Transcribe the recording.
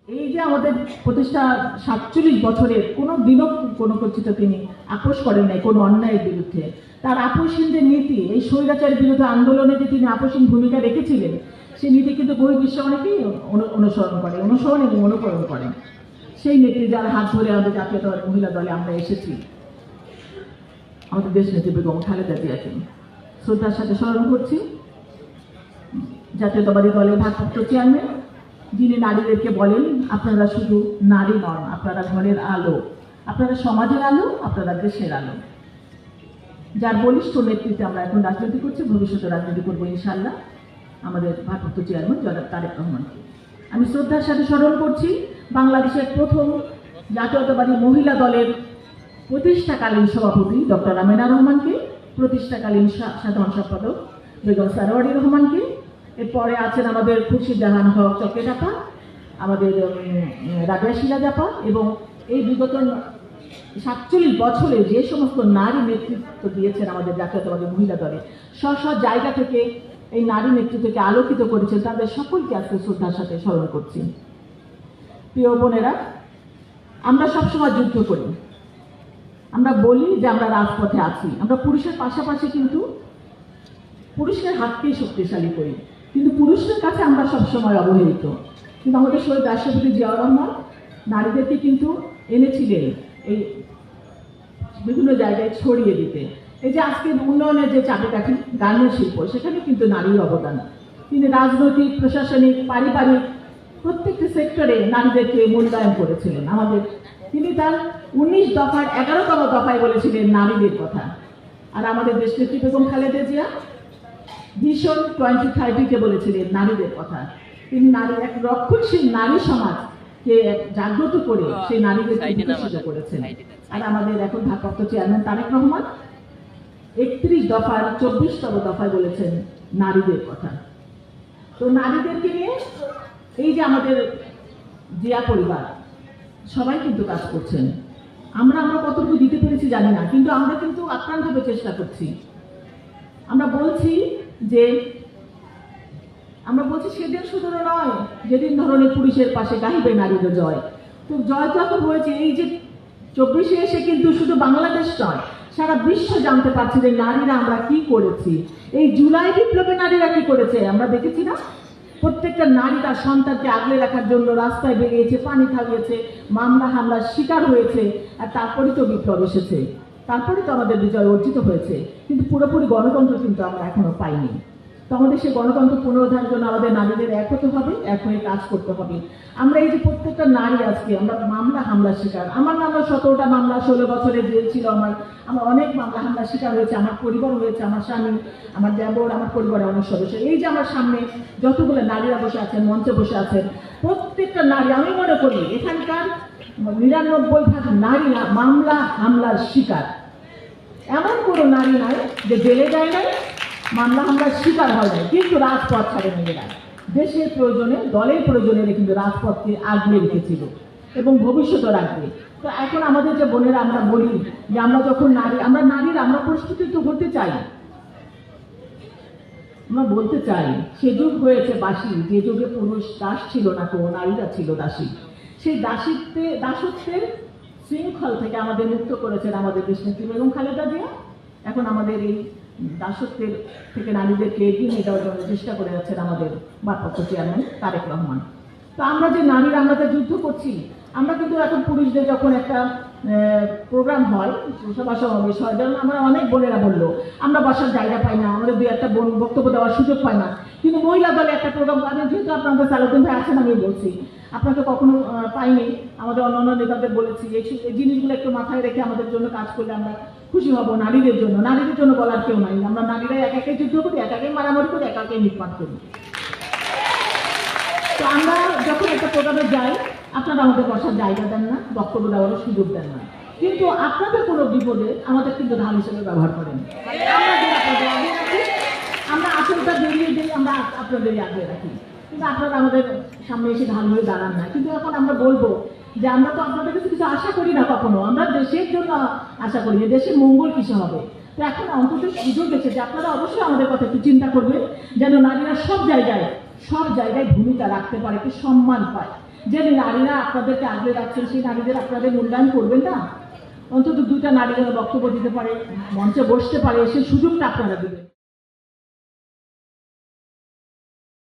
এই যে আমাদের প্রতিষ্ঠা 47 বছরের কোনো দিনও কোনো কিছু তিনি আপোষ করেন নাই কোনো অন্যায়ের বিরুদ্ধে। তার আপোষহীন যে নীতি, এই স্বৈরাচারের বিরুদ্ধে আন্দোলনে যে তিনি আপোষহীন ভূমিকা রেখেছিলেন, সেই নীতি কিন্তু বহির্বিশ্ব অনেকেই অনুসরণ করে, অনুসরণ এবং অনুকরণ করেন। সেই নীতি যার হাত ধরে আমাদের জাতীয়তাবাদী মহিলা দলে আমরা এসেছি, আমাদের দেশ নেত্রী বেগম খালেদা জিয়াকে শ্রদ্ধার সাথে স্মরণ করছি। জাতীয়তাবাদী দলের ভারপ্রাপ্ত চেয়ারম্যান, যিনি নারীদেরকে বলেন আপনারা শুধু নারী নন, আপনারা ঘরের আলো, আপনারা সমাজের আলো, আপনারা দেশের আলো। যার বলিষ্ঠ নেতৃত্বে আমরা এখন রাজনীতি করছি, ভবিষ্যতে রাজনীতি করবো ইনশাআল্লাহ, আমাদের ভারপ্রাপ্ত চেয়ারম্যান জনাব তারেক রহমানকে আমি শ্রদ্ধার সাথে স্মরণ করছি। বাংলাদেশের প্রথম জাতীয়তাবাদী মহিলা দলের প্রতিষ্ঠাকালীন সভাপতি ডক্টর আমেনা রহমানকে, প্রতিষ্ঠাকালীন সাধারণ সম্পাদক বেগম সারোয়ারি রহমানকে, এরপরে আছেন আমাদের খুরশিদ জাহান হক চকেট আপা, আমাদের রাবেয়া শিলা জাপা, এবং এই বিগত 47 বছরে যে সমস্ত নারী নেতৃত্ব দিয়েছেন আমাদের জাতীয়তাবাদী মহিলা দলে, স্ব জায়গা থেকে এই নারী নেতৃত্বকে আলোকিত করেছেন, তাদের সকলকে আজকে শ্রদ্ধার সাথে স্মরণ করছি। প্রিয় বোনেরা, আমরা সবসময় যুদ্ধ করি, আমরা বলি যে আমরা রাজপথে আছি, আমরা পুরুষের পাশাপাশি কিন্তু পুরুষের হাতকেই শক্তিশালী করি, কিন্তু পুরুষদের কাছে আমরা সবসময় অবহেলিত। কিন্তু আমাদের শহীদ রাষ্ট্রপতি জিয়াউর রহমান নারীদেরকে কিন্তু এনেছিলেন এই বিভিন্ন জায়গায় ছড়িয়ে দিতে। এই যে আজকে উন্নয়নের যে চাবিকাঠি গার্মেন্টস শিল্প, সেখানে কিন্তু নারীর অবদান। তিনি রাজনৈতিক, প্রশাসনিক, পারিবারিক প্রত্যেকটি সেক্টরে নারীদেরকে মূল্যায়ন করেছিলেন। তিনি তার 19 দফার 11তম দফায় বলেছিলেন নারীদের কথা। আর আমাদের দেশনেত্রী বেগম খালেদা জিয়া ভিশন 2030-কে বলেছিলেন নারীদের কথা। তিনি এক রক্ষণশীল নারী সমাজকে জাগ্রত করে সেই নারীদের বিকশিত করেছেন। আর আমাদের এখন ভারপ্রাপ্ত চেয়ারম্যান তারেক রহমান 31 দফার 24তম দফায় বলেছেন নারীদের কথা। তো নারীদেরকে নিয়ে এই যে আমাদের জিয়া পরিবার সবাই কিন্তু কাজ করছেন। আমরা কতটুকু দিতে পেরেছি জানি না, কিন্তু আমরা কিন্তু আক্রান্তভাবে চেষ্টা করছি। আমরা বলছি সেদিন শুধু নয় যেদিন ধরনের পুরুষের পাশে গাহিবে নারীদের জয়। তো জয় তো এখন হয়েছে, এই যে 24-এ এসে কিন্তু শুধু বাংলাদেশ নয়, সারা বিশ্ব জানতে পারছে যে নারীরা আমরা কি করেছি। এই জুলাই বিপ্লবে নারীরা কি করেছে আমরা দেখেছি না? প্রত্যেকটা নারী তার সন্তানকে আগলে রাখার জন্য রাস্তায় বেরিয়েছে, পানি খাইয়েছে, মামলা হামলার শিকার হয়েছে, আর তারপরে তো বিপ্লব এসেছে, তারপরে তো আমাদের বিজয় অর্জিত হয়েছে। কিন্তু পুরোপুরি গণতন্ত্র কিন্তু আমরা এখনো পাইনি। তো আমাদের সেই গণতন্ত্র পুনরুদ্ধারের জন্য আমাদের নারীদের এক হতে হবে, এক হয়ে কাজ করতে হবে। আমরা এই যে প্রত্যেকটা নারী আজকে আমরা মামলা হামলার শিকার, আমার নামে 17টা মামলা, 16 বছরের জেল ছিল আমার অনেক মামলা হামলার শিকার হয়েছে, আমার পরিবার হয়েছে, আমার স্বামী, আমার দেবর, আমার পরিবারের অনেক সদস্য। এই যে আমার সামনে যতগুলো নারীরা বসে আছেন, মঞ্চে বসে আছেন, প্রত্যেকটা নারী, আমি মনে করি এখানকার 99% নারী মামলা হামলার শিকার। এমন কোনো নারী নাই যে জেলে যায় নাই, মামলা হামলার শিকার হয় নাই, কিন্তু রাজপথ ছাড়ে মেয়েরা দেশের প্রয়োজনে, দলের প্রয়োজনে কিন্তু রাজপথকে আগলে রেখেছিল এবং ভবিষ্যতে রাখবে। তো এখন আমাদের যে বোনেরা, আমরা বলি যে আমরা যখন নারীরা আমরা প্রস্তুতি তো হতে চাই, আমরা বলতে চাই সে যুগ হয়েছে বাসি, যে যুগে পুরুষ দাস ছিল না, তো নারীরা ছিল দাসী। সেই দাসত্বের শৃঙ্খল থেকে আমাদের মুক্ত করেছেন আমাদের দেশনেত্রী বেগম খালেদা জিয়া। এখন আমাদের এই দাসত্বের থেকে নারীদেরকে এগিয়ে নিয়ে যাওয়ার জন্য চেষ্টা করে যাচ্ছেন আমাদের ভারপ্রাপ্ত চেয়ারম্যান তারেক রহমান। তো আমরা যে নারীরা আমরা যে যুদ্ধ করছি, আমরা কিন্তু এখন পুরুষদের যখন একটা প্রোগ্রাম হয়, সভা সমাবেশ হয়, যেমন আমরা অনেক বোনেরা বললো আমরা বসার জায়গা পাই না, আমাদের 2-একটা বোন বক্তব্য দেওয়ার সুযোগ পায় না। কিন্তু মহিলা দলে একটা প্রোগ্রাম করেন, যেহেতু আপনাদের সালাউদ্দিন ভাই আছেন, আমি বলছি আপনাকে কখনো পাইনি, আমাদের অন্যান্য নেতাদের বলেছি এই জিনিসগুলো একটু মাথায় রেখে আমাদের জন্য কাজ করলে আমরা খুশি হব। নারীদের জন্য বলার কেউ নাই, আমরা নারীরাই একাকে যুদ্ধ করি, একাকে মারামারি করি, একাকে মিটমাট করি। তো আমরা যখন একটা প্রোগ্রামে যাই, আপনারা আমাদের বসার জায়গা দেন না, বক্তব্য দেওয়ারও সুযোগ দেন না, কিন্তু আপনাদের কোনো বিপদে আমাদের কিন্তু ঢাল হিসেবে ব্যবহার করেন। আমরা আসলটা বেরিয়ে দিই, আমরা আপনাদেরই আগে রাখি, কিন্তু আপনারা আমাদের সামনে এসে ঢাল হয়ে দাঁড়ান না। কিন্তু এখন আমরা বলবো যে আমরা তো আপনাদের কাছে কিছু আশা করি না কখনো, আমরা দেশের জন্য আশা করি, দেশের মঙ্গল কিসে হবে। তো এখন অন্তত সুযোগ এসেছে, আপনারা অবশ্যই আমাদের কথা একটু চিন্তা করবেন, যেন নারীরা সব জায়গায় ভূমিকা রাখতে পারে, একটু সম্মান পায়। যে নারীরা আপনাদেরকে আগলে রাখছেন সেই নারীদের আপনাদের মূল্যায়ন করবেন না? অন্তত দুইটা নারী যেন বক্তব্য দিতে পারে, মঞ্চে বসতে পারে, সেই সুযোগটা আপনারা দেবেন।